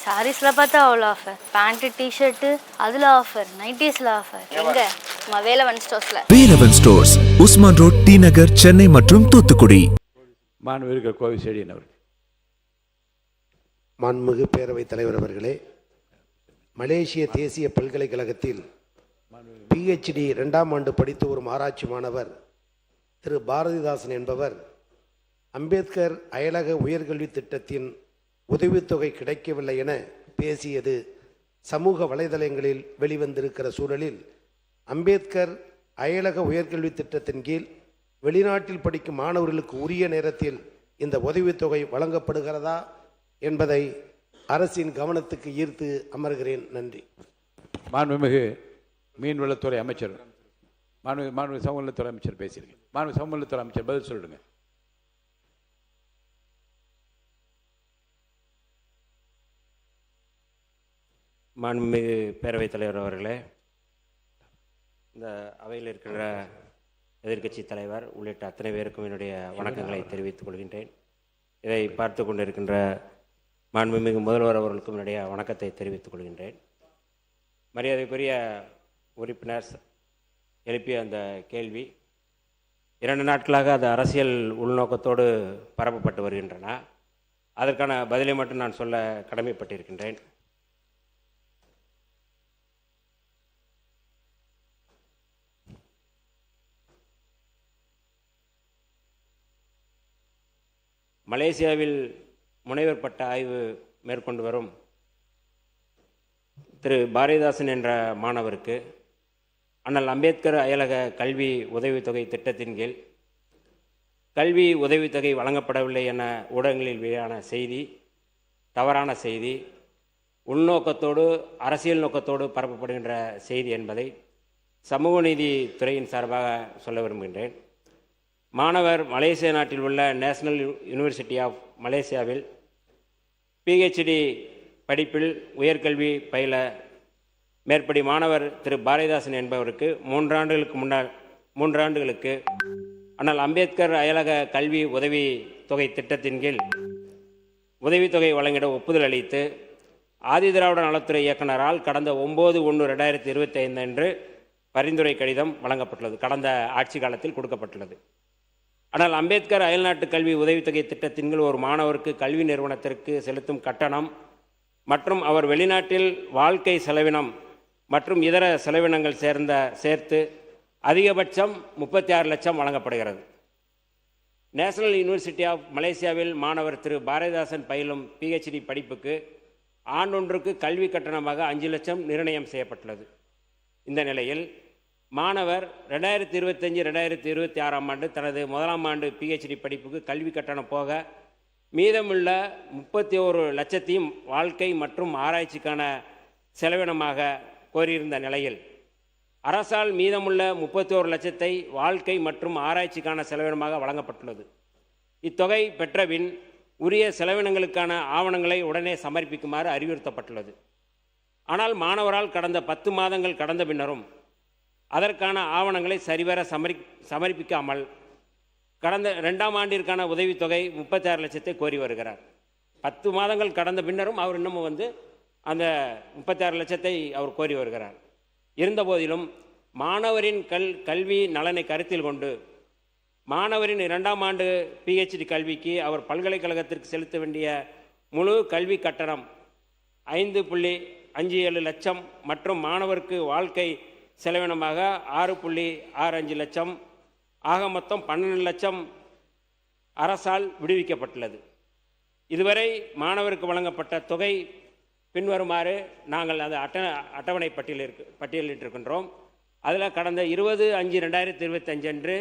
சாரீஸில் பார்த்தா அவ்வளோ ஆஃபர், பேண்ட்டு டிஷர்ட்டு அதில் ஆஃபர், நைட்டிஸில் ஆஃபர். எங்கே? நம்ம வேலவன் ஸ்டோர்ஸில். வேலவன் ஸ்டோர்ஸ், உஸ்மான் ரோட், டி நகர், சென்னை மற்றும் தூத்துக்குடி. மாண்புமிகு கோவை செழியன் அவர்கள். மாண்புமிகு பேரவைத் தலைவர் அவர்களே, மலேசிய தேசிய பல்கலைக்கழகத்தில் PhD 2ஆம் ஆண்டு படித்து வரும் ஆராய்ச்சி மாணவர் திரு பாரதிதாசன் என்பவர் அம்பேத்கர் அயலக உயர்கல்வி திட்டத்தின் உதவித்தொகை கிடைக்கவில்லை என பேசியது சமூக வலைதளங்களில் வெளிவந்திருக்கிற சூழலில், அம்பேத்கர் அயலக உயர்கல்வி திட்டத்தின் கீழ் வெளிநாட்டில் படிக்கும் மாணவர்களுக்கு உரிய நேரத்தில் இந்த உதவித்தொகை வழங்கப்படுகிறதா என்பதை அரசின் கவனத்துக்கு ஈர்த்து அமர்கிறேன். நன்றி. மாண்புமிகு மீன்வளத்துறை அமைச்சர், மாண்புமிகு சமூகநலத்துறை அமைச்சர் பேசியிருக்கேன். மாண்புமிகு சமூகநலத்துறை அமைச்சர் பதில் சொல்லுங்க. மாண்புமிகு பேரவைத் தலைவர் அவர்களே, இந்த அவையில் இருக்கிற எதிர்க்கட்சி தலைவர் உள்ளிட்ட அத்தனை பேருக்கும் என்னுடைய வணக்கங்களை தெரிவித்துக் கொள்கின்றேன். இதை பார்த்து கொண்டிருக்கின்ற மாண்புமிகு முதல்வர் அவர்களுக்கும் என்னுடைய வணக்கத்தை தெரிவித்துக் கொள்கின்றேன். மரியாதைக்குரிய உறுப்பினர் எழுப்பிய அந்த கேள்வி 2 நாட்களாக அது அரசியல் உள்நோக்கத்தோடு பரப்பப்பட்டு வருகின்றன. அதற்கான பதிலை மட்டும் நான் சொல்ல கடமைப்பட்டிருக்கின்றேன். மலேசியாவில் முனைவர் பட்ட ஆய்வு மேற்கொண்டு வரும் திரு பாரதிதாசன் என்ற மாணவருக்கு அண்ணல் அம்பேத்கர் அயலக கல்வி உதவித்தொகை திட்டத்தின் கீழ் கல்வி உதவித்தொகை வழங்கப்படவில்லை என ஊடகங்களில் வெளியான செய்தி தவறான செய்தி, உள்நோக்கத்தோடு அரசியல் நோக்கத்தோடு பரப்பப்படுகின்ற செய்தி என்பதை சமூக நீதி துறையின் சார்பாக சொல்ல விரும்புகின்றேன். மாணவர் மலேசிய நாட்டில் உள்ள நேஷனல் யூனிவர்சிட்டி ஆஃப் மலேசியாவில் PhD படிப்பில் உயர்கல்வி பயில மேற்படி மாணவர் திரு பாரதிதாசன் என்பவருக்கு 3 ஆண்டுகளுக்கு அண்ணல் அம்பேத்கர் அயலக கல்வி உதவி தொகை திட்டத்தின் கீழ் உதவித்தொகை வழங்கிட ஒப்புதல் அளித்து ஆதிதிராவிட நலத்துறை இயக்குநரால் கடந்த 9/1/2025 அன்று பரிந்துரை கடிதம் வழங்கப்பட்டுள்ளது. கடந்த ஆட்சி காலத்தில் கொடுக்கப்பட்டுள்ளது. ஆனால் அம்பேத்கர் அயல்நாட்டு கல்வி உதவித்தொகை திட்டத்தின் கீழ் ஒரு மாணவருக்கு கல்வி நிறுவனத்திற்கு செலுத்தும் கட்டணம் மற்றும் அவர் வெளிநாட்டில் வாழ்க்கை செலவினம் மற்றும் இதர செலவினங்கள் சேர்த்து அதிகபட்சம் 36 லட்சம் வழங்கப்படுகிறது. நேஷனல் யூனிவர்சிட்டி ஆஃப் மலேசியாவில் மாணவர் திரு பாரதிதாசன் பயிலும் PhD படிப்புக்கு ஆண்டொன்றுக்கு கல்வி கட்டணமாக 5 லட்சம் நிர்ணயம் செய்யப்பட்டுள்ளது. இந்த நிலையில் மாணவர் 2025-2026 ஆண்டு தனது 1ஆம் ஆண்டு PhD படிப்புக்கு கல்வி கட்டணம் போக மீதமுள்ள 31 லட்சத்தையும் வாழ்க்கை மற்றும் ஆராய்ச்சிக்கான செலவினமாக கோரியிருந்த நிலையில் அரசால் மீதமுள்ள 31 லட்சத்தை வாழ்க்கை மற்றும் ஆராய்ச்சிக்கான செலவினமாக வழங்கப்பட்டுள்ளது. இத்தொகை பெற்றபின் உரிய செலவினங்களுக்கான ஆவணங்களை உடனே சமர்ப்பிக்குமாறு அறிவுறுத்தப்பட்டுள்ளது. ஆனால் மாணவரால் கடந்த 10 மாதங்கள் கடந்த பின்னரும் அதற்கான ஆவணங்களை சரிவர சமர்ப்பிக்காமல் கடந்த 2ஆம் ஆண்டிற்கான உதவித்தொகை 36 லட்சத்தை கோரி வருகிறார். 10 மாதங்கள் கடந்த பின்னரும் அவர் இன்னமும் அந்த 36 லட்சத்தை அவர் கோரி வருகிறார். இருந்தபோதிலும் மாணவரின் கல்வி நலனை கருத்தில் கொண்டு மாணவரின் 2ஆம் ஆண்டு PhD கல்விக்கு அவர் பல்கலைக்கழகத்திற்கு செலுத்த வேண்டிய முழு கல்வி கட்டணம் 5.57 லட்சம் மற்றும் மாணவருக்கு வாழ்க்கை செலவினமாக 6.65 லட்சம் ஆக மொத்தம் 12 லட்சம் அரசால் விடுவிக்கப்பட்டுள்ளது. இதுவரை மாணவருக்கு வழங்கப்பட்ட தொகை பின்வருமாறு நாங்கள் அது அட்டவணை பட்டியலிட்டிருக்கின்றோம். அதில் கடந்த 20/5/2025 அன்று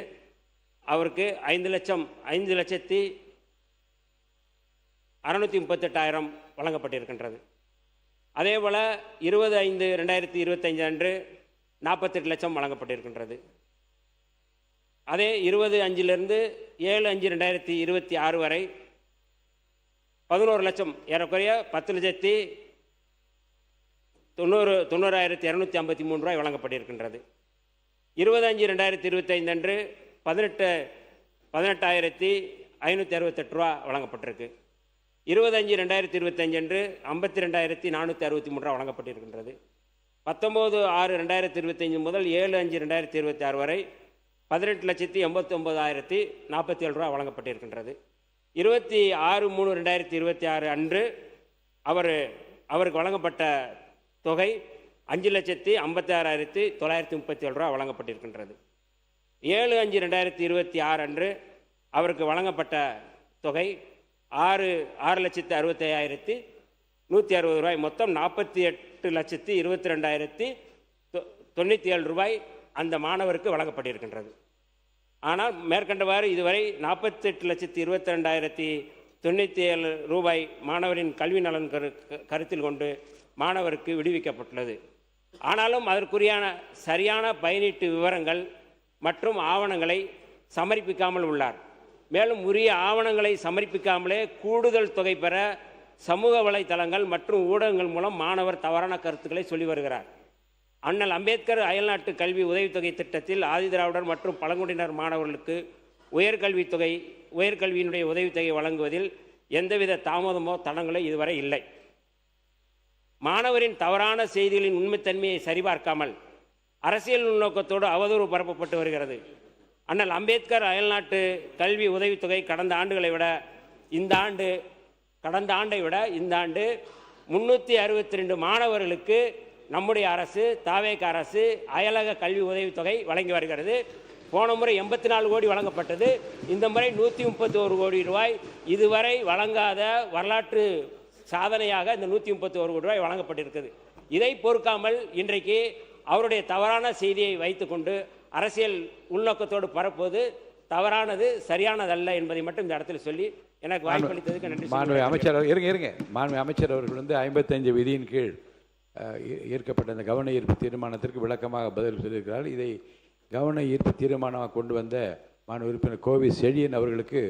அவருக்கு 5,638,000 வழங்கப்பட்டிருக்கின்றது. அதேபோல் 20/5/2025 அன்று 48 லட்சம் வழங்கப்பட்டிருக்கின்றது. அதே 20/5 7/5/2026 வரை 11 லட்சம், ஏறக்குறைய 10,90,253 ரூபாய் வழங்கப்பட்டிருக்கின்றது. 20/5/2025 அன்று 18,568 ரூபா வழங்கப்பட்டிருக்கு. 20/5/2025 அன்று 52,463 வழங்கப்பட்டிருக்கின்றது. 19/6/2025 முதல் 7/5/2026 வரை 18,89,047 வழங்கப்பட்டிருக்கின்றது. 26/3/2026 அன்று அவருக்கு வழங்கப்பட்ட தொகை 5,56,937 வழங்கப்பட்டிருக்கின்றது. 7/5/2026 அன்று அவருக்கு வழங்கப்பட்ட தொகை 6,65,160 மொத்தம் 48,22,097 அந்த மாணவருக்கு வழங்கப்பட்டிருக்கின்றது. ஆனால் மேற்கண்டவாறு இதுவரை 48,22,097 மாணவரின் கல்வி நலன் கருத்தில் கொண்டு மாணவருக்கு விடுவிக்கப்பட்டுள்ளது. ஆனாலும் அதற்குரியான சரியான பயனீட்டு விவரங்கள் மற்றும் ஆவணங்களை சமர்ப்பிக்காமல் உள்ளார். மேலும் உரிய ஆவணங்களை சமர்ப்பிக்காமலே கூடுதல் தொகை பெற சமூக வலைத்தளங்கள் மற்றும் ஊடகங்கள் மூலம் மாணவர் தவறான கருத்துக்களை சொல்லி வருகிறார். அண்ணல் அம்பேத்கர் அயல்நாட்டு கல்வி உதவித்தொகை திட்டத்தில் ஆதிதிராவிடர் மற்றும் பழங்குடியினர் மாணவர்களுக்கு உயர்கல்வியினுடைய உதவித்தொகை வழங்குவதில் எந்தவித தாமதமோ தடங்களோ இதுவரை இல்லை. மாணவரின் தவறான செய்திகளின் உண்மைத்தன்மையை சரிபார்க்காமல் அரசியல் உள்நோக்கத்தோடு அவதூறு பரப்பப்பட்டு வருகிறது. அண்ணல் அம்பேத்கர் அயல்நாட்டு கல்வி உதவித்தொகை கடந்த ஆண்டை விட இந்த ஆண்டு 362 மாணவர்களுக்கு நம்முடைய அரசு தாவேக அரசு அயலக கல்வி உதவித்தொகை வழங்கி வருகிறது. போன முறை 84 கோடி வழங்கப்பட்டது. இந்த முறை 131 கோடி ரூபாய் இதுவரை வழங்காத வரலாற்று சாதனையாக இந்த 131 கோடி ரூபாய் வழங்கப்பட்டிருக்கிறது. இதை பொறுக்காமல் இன்றைக்கு அவருடைய தவறான செய்தியை வைத்துக்கொண்டு அரசியல் உள்நோக்கத்தோடு பரப்புவது தவறானது, சரியானதல்ல என்பதை மட்டும் இந்த இடத்துல சொல்லி எனக்கு வாய்ப்பளித்ததுக்கு நன்றி. மாண்புமிகு அமைச்சர் மாண்புமிகு அமைச்சர் அவர்கள் 55 விதியின் கீழ் ஏற்கப்பட்ட இந்த கவன ஈர்ப்பு தீர்மானத்திற்கு விளக்கமாக பதில் சொல்லியிருக்கிறார். இதை கவன ஈர்ப்பு தீர்மானமாக கொண்டு வந்த மாண்பு உறுப்பினர் கோவி செழியன் அவர்களுக்கு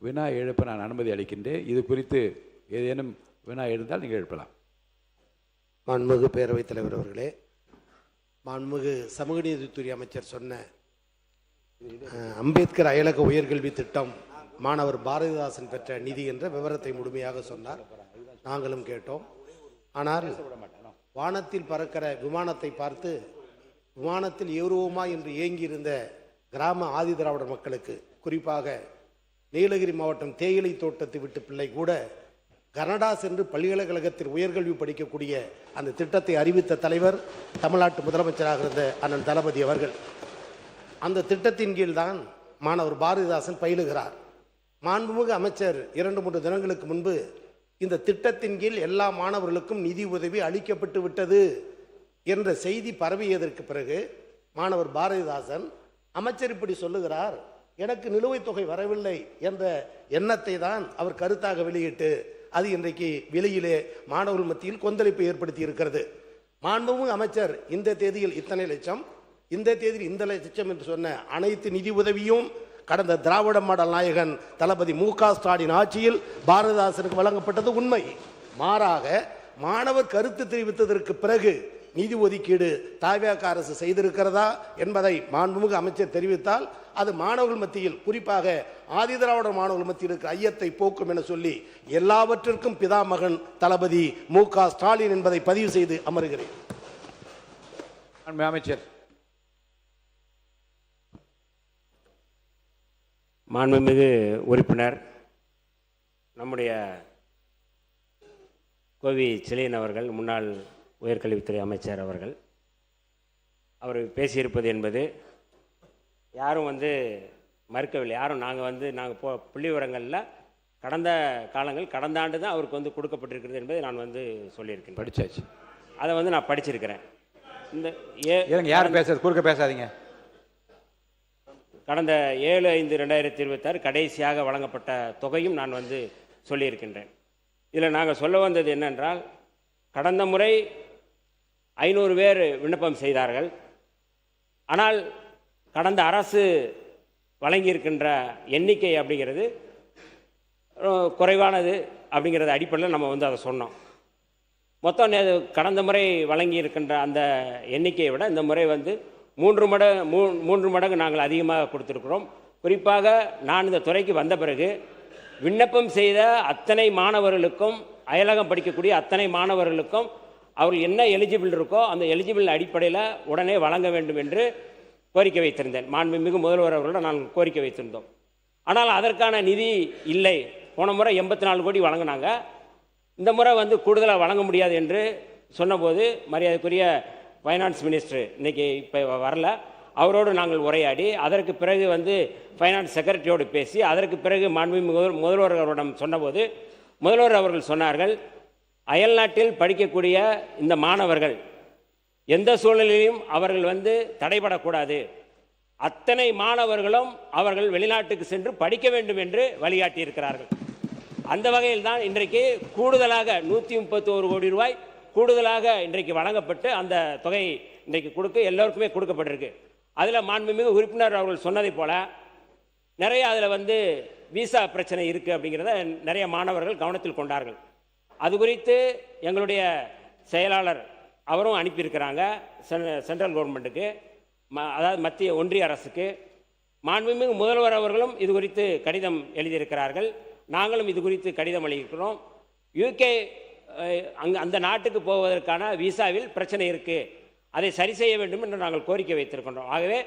வினா எழுப்ப நான் அனுமதி அளிக்கின்றேன். இது குறித்து ஏதேனும் வினா எழுந்தால் நீங்கள் எழுப்பலாம். மாண்புமிகு பேரவைத் தலைவர் அவர்களே, மாண்புமிகு சமூக நீதித்துறை அமைச்சர் சொன்ன அம்பேத்கர் அயலக உயர்கல்வி திட்டம் மாணவர் பாரதிதாசன் பெற்ற நிதி என்ற விவரத்தை முழுமையாக சொன்னார். நாங்களும் கேட்டோம். ஆனால் வானத்தில் பறக்கிற விமானத்தை பார்த்து விமானத்தில் ஏறுவோமா என்று ஏங்கியிருந்த கிராம ஆதிதிராவிடர் மக்களுக்கு, குறிப்பாக நீலகிரி மாவட்டம் தேயிலை தோட்டத்தை விட்டு பிள்ளை கூட கனடா சென்று பல்கலைக்கழகத்தில் உயர்கல்வி படிக்கக்கூடிய அந்த திட்டத்தை அறிவித்த தலைவர் தமிழ்நாட்டு முதலமைச்சராக இருந்த அண்ணன் தளபதி அவர்கள். அந்த திட்டத்தின் கீழ்தான் மாணவர் பாரதிதாசன் பயிலுகிறார். மாண்புமிகு அமைச்சர் 2-3 தினங்களுக்கு முன்பு இந்த திட்டத்தின் கீழ் எல்லா மாணவர்களுக்கும் நிதி உதவி அளிக்கப்பட்டு விட்டது என்ற செய்தி பரவியதற்கு பிறகு மாணவர் பாரதிதாசன் அமைச்சர் இப்படி சொல்லுகிறார், எனக்கு நிலுவைத் தொகை வரவில்லை என்ற எண்ணத்தை தான் அவர் கருத்தாக வெளியிட்டு அது இன்றைக்கு வெளியிலே மாணவர்கள் மத்தியில் கொந்தளிப்பை ஏற்படுத்தி இருக்கிறது. மாண்புமிகு அமைச்சர் இந்த தேதியில் இத்தனை லட்சம், இந்த தேதியில் இந்த லட்சம் என்று சொன்ன அனைத்து நிதி உதவியும் கடந்த திராவிட மாடல் நாயகன் தளபதி மு.க. ஸ்டாலின் ஆட்சியில் பாரதிதாசனுக்கு வழங்கப்பட்டது உண்மை. மாறாக மாணவர் கருத்து தெரிவித்ததற்கு பிறகு நிதி ஒதுக்கீடு தாவேக அரசு செய்திருக்கிறதா என்பதை மாண்புமிகு அமைச்சர் தெரிவித்தால் அது மாணவர்கள் மத்தியில், குறிப்பாக ஆதிதிராவிடர் மாணவர்கள் மத்தியில் இருக்கிற ஐயத்தை போக்கும் என சொல்லி எல்லாவற்றிற்கும் பிதாமகன் தளபதி மு.க. ஸ்டாலின் என்பதை பதிவு செய்து அமர்கிறேன். அமைச்சர். மாண்புமிகு உறுப்பினர் நம்முடைய கோவி செழியன் அவர்கள், முன்னாள் உயர்கல்வித்துறை அமைச்சர் அவர்கள், அவர் பேசியிருப்பது என்பது யாரும் மறுக்கவில்லை. யாரும் நாங்கள் புள்ளி விவரங்களில் கடந்த ஆண்டு தான் அவருக்கு கொடுக்கப்பட்டிருக்கிறது என்பதை நான் சொல்லியிருக்கேன். படித்தாச்சு. அதை நான் படிச்சிருக்கிறேன். இந்த யாரும் குறுக்க பேசாதீங்க. கடந்த 7/5/2026 கடைசியாக வழங்கப்பட்ட தொகையும் நான் சொல்லியிருக்கின்றேன். இதில் நாங்கள் சொல்ல வந்தது என்னென்றால், கடந்த முறை 500 பேர் விண்ணப்பம் செய்தார்கள். ஆனால் கடந்த அரசு வழங்கியிருக்கின்ற எண்ணிக்கை அப்படிங்கிறது குறைவானது அப்படிங்கிறது அடிப்படையில் நம்ம அதை சொன்னோம். மொத்தம் கடந்த முறை வழங்கியிருக்கின்ற அந்த எண்ணிக்கையை விட இந்த முறை 3 மடங்கு நாங்கள் அதிகமாக கொடுத்துருக்குறோம். குறிப்பாக நான் இந்த துறைக்கு வந்த பிறகு விண்ணப்பம் செய்த அத்தனை மாணவர்களுக்கும், அயலகம் படிக்கக்கூடிய அத்தனை மாணவர்களுக்கும் அவர்கள் என்ன எலிஜிபிள் இருக்கோ அந்த எலிஜிபிள் அடிப்படையில் உடனே வழங்க வேண்டும் என்று கோரிக்கை வைத்திருந்தேன். மாண்புமிகு முதல்வர் அவர்களிடம் நான் கோரிக்கை வைத்திருந்தோம். ஆனால் அதற்கான நிதி இல்லை. போன முறை 84 கோடி வழங்கினாங்க. இந்த முறை கூடுதலாக வழங்க முடியாது என்று சொன்னபோது மரியாதைக்குரிய ஃபைனான்ஸ் மினிஸ்டர் இன்றைக்கி இப்போ வரல, அவரோடு நாங்கள் உரையாடி அதற்கு பிறகு ஃபைனான்ஸ் செக்ரட்டரியோடு பேசி அதற்கு பிறகு மாண்புமிகு முதல்வர் அவரிடம் சொன்னபோது முதல்வர் அவர்கள் சொன்னார்கள், அயல்நாட்டில் படிக்கக்கூடிய இந்த மாணவர்கள் எந்த சூழ்நிலையிலும் அவர்கள் தடைபடக்கூடாது, அத்தனை மாணவர்களும் அவர்கள் வெளிநாட்டுக்கு சென்று படிக்க வேண்டும் என்று வழிகாட்டியிருக்கிறார்கள். அந்த வகையில் தான் இன்றைக்கு கூடுதலாக 131 கோடி ரூபாய் கூடுதலாக இன்றைக்கு வழங்கப்பட்டு அந்த தொகை இன்றைக்கு எல்லோருக்குமே கொடுக்கப்பட்டிருக்கு. அதில் மாண்புமிகு உறுப்பினர் அவர்கள் சொன்னதை போல நிறைய அதில் விசா பிரச்சனை இருக்குது அப்படிங்கிறத நிறைய மாணவர்கள் கவனத்தில் கொண்டார்கள். அது குறித்து எங்களுடைய செயலாளர் அவரும் அனுப்பியிருக்கிறாங்க சென்ட்ரல் கவர்மெண்ட்டுக்கு, அதாவது மத்திய ஒன்றிய அரசுக்கு. மாண்புமிகு முதல்வர் அவர்களும் இது குறித்து கடிதம் எழுதியிருக்கிறார்கள். நாங்களும் இது குறித்து கடிதம் எழுதியிருக்கிறோம். யூகே அந்த நாட்டுக்கு போவதற்கான விசாவில் பிரச்சனை இருக்குது, அதை சரி செய்ய வேண்டும் என்று நாங்கள் கோரிக்கை வைத்திருக்கின்றோம். ஆகவே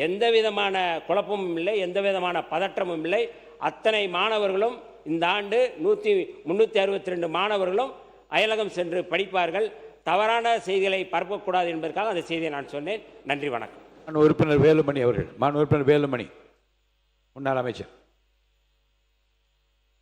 எந்த விதமான குழப்பமும் இல்லை, எந்த விதமான பதற்றமும் இல்லை. அத்தனை மாணவர்களும் இந்த ஆண்டு 362 மாணவர்களும் அயலகம் சென்று படிப்பார்கள். தவறான செய்திகளை பரப்பக்கூடாது என்பதற்காக அந்த செய்தியை நான் சொன்னேன். நன்றி, வணக்கம். உறுப்பினர் வேலுமணி அவர்கள். உறுப்பினர் வேலுமணி, முன்னாள் அமைச்சர்.